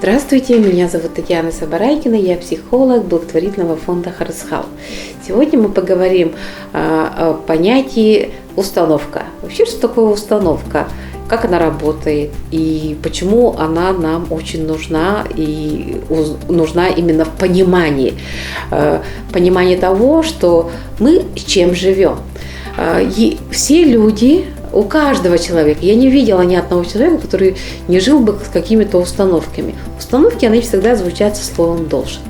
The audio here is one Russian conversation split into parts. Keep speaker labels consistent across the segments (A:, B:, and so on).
A: Здравствуйте, меня зовут Татьяна Сабарайкина, я психолог благотворительного фонда Харысхал. Сегодня мы поговорим о понятии установка. Вообще, что такое установка, как она работает и почему она нам очень нужна и нужна именно в понимании того, что мы с чем живем. И все люди, у каждого человека, я не видела ни одного человека, который не жил бы с какими-то установками. Установки, они всегда звучат со словом «должен».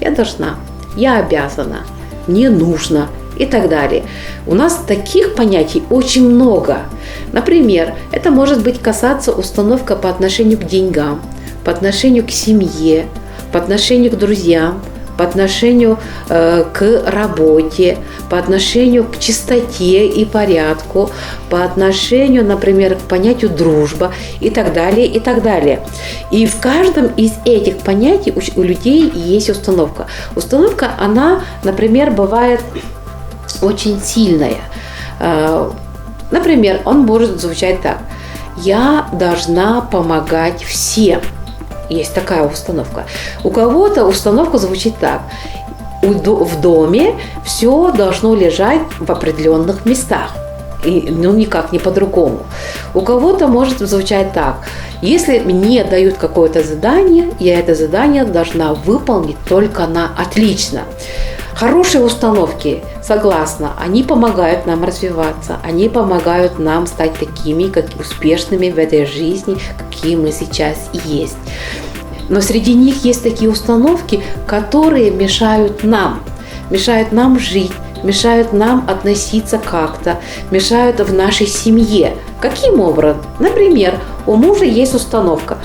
A: Я должна, я обязана, мне нужно и так далее. У нас таких понятий очень много. Например, это может быть касаться установка по отношению к деньгам, по отношению к семье, по отношению к друзьям, по отношению к работе, по отношению к чистоте и порядку, по отношению, например, к понятию дружба и так далее, и так далее. И в каждом из этих понятий у людей есть установка. Установка, она, например, бывает очень сильная. Например, он может звучать так: «Я должна помогать всем». Есть такая установка. У кого-то установка звучит так: в доме все должно лежать в определенных местах. И, никак не по-другому. У кого-то может звучать так: если мне дают какое-то задание, я это задание должна выполнить только на отлично. Хорошие установки, согласна, они помогают нам развиваться, они помогают нам стать такими, успешными в этой жизни, какие мы сейчас есть. Но среди них есть такие установки, которые мешают нам жить, мешают нам относиться как-то, мешают в нашей семье. Каким образом? Например, у мужа есть установка: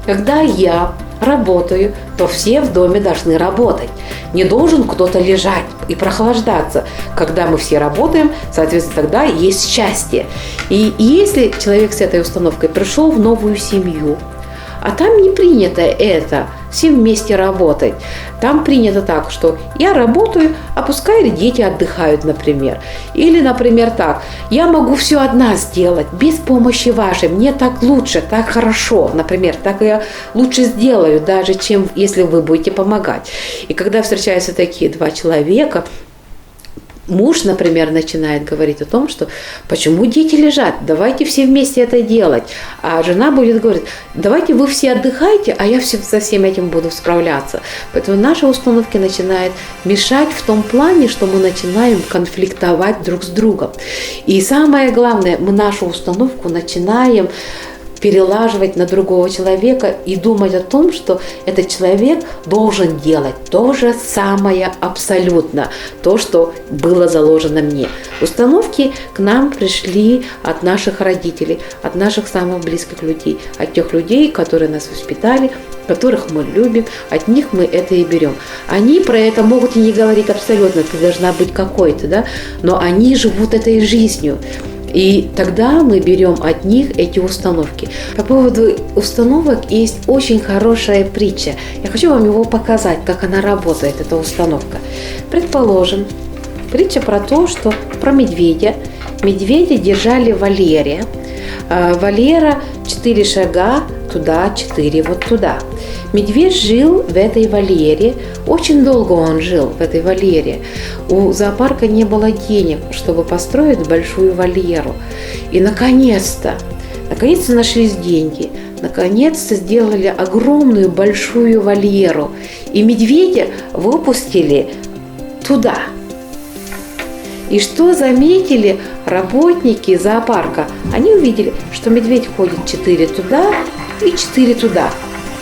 A: когда я работаю, то все в доме должны работать. Не должен кто-то лежать и прохлаждаться. Когда мы все работаем, соответственно, тогда есть счастье. И если человек с этой установкой пришел в новую семью, а там не принято это, все вместе работать. Там принято так, что я работаю, а пускай дети отдыхают, например. Или, например, так: я могу все одна сделать, без помощи вашей, мне так лучше, так хорошо, например, так я лучше сделаю, даже чем если вы будете помогать. И когда встречаются такие два человека, муж, например, начинает говорить о том, что почему дети лежат, давайте все вместе это делать. А жена будет говорить: давайте вы все отдыхайте, а я со всем этим буду справляться. Поэтому наши установки начинают мешать в том плане, что мы начинаем конфликтовать друг с другом. И самое главное, мы нашу установку начинаем перелаживать на другого человека и думать о том, что этот человек должен делать то же самое абсолютно, то, что было заложено мне. Установки к нам пришли от наших родителей, от наших самых близких людей, от тех людей, которые нас воспитали, которых мы любим, от них мы это и берем. Они про это могут и не говорить абсолютно, ты должна быть какой-то, да, но они живут этой жизнью. И тогда мы берем от них эти установки. По поводу установок есть очень хорошая притча. Я хочу вам его показать, как она работает, эта установка. Предположим, притча про то, что про медведя. Медведя держали в вольере. Вольера 4 шага туда, 4 вот туда. Медведь жил в этой вольере, очень долго он жил в этой вольере. У зоопарка не было денег, чтобы построить большую вольеру. И наконец-то нашлись деньги. Наконец-то сделали огромную большую вольеру. И медведя выпустили туда. И что заметили работники зоопарка? Они увидели, что медведь ходит 4 туда и 4 туда.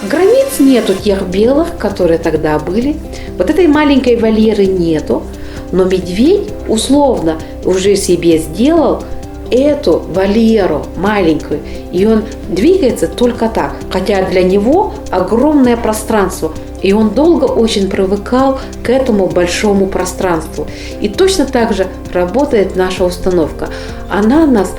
A: Границ нету тех белых, которые тогда были. Вот этой маленькой вольеры нету. Но медведь условно уже себе сделал эту вольеру маленькую. И он двигается только так. Хотя для него огромное пространство. И он долго очень привыкал к этому большому пространству. И точно так же работает наша установка. Она нас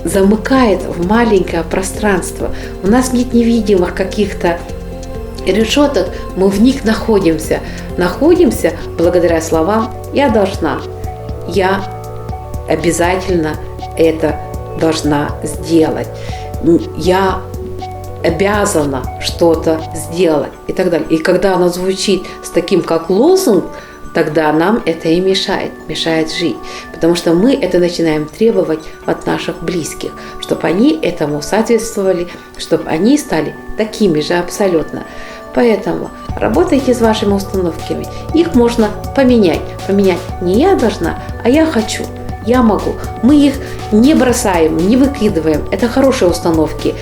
A: замыкает в маленькое пространство. У нас нет невидимых каких-то решеток, мы в них находимся. Находимся благодаря словам «я должна», «я обязательно это должна сделать», «я обязана что-то сделать и так далее. И когда оно звучит с таким, как лозунг, тогда нам это и мешает жить. Потому что мы это начинаем требовать от наших близких, чтобы они этому соответствовали, чтобы они стали такими же абсолютно. Поэтому работайте с вашими установками. Их можно поменять. Поменять не я должна, а я хочу, я могу. Мы их не бросаем, не выкидываем. Это хорошие установки.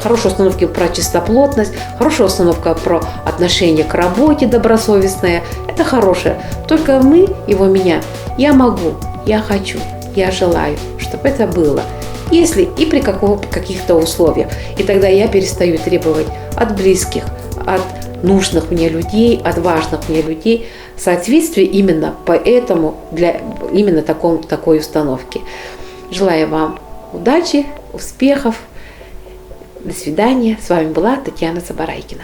A: Хорошие установки про чистоплотность, хорошая установка про отношение к работе добросовестное. Это хорошее. Только мы его меняем. Я могу, я хочу, я желаю, чтобы это было. Если и при каких-то условиях. И тогда я перестаю требовать от близких, от нужных мне людей, от важных мне людей соответствие именно поэтому, для именно такой установки. Желаю вам удачи, успехов. До свидания. С вами была Татьяна Забарайкина.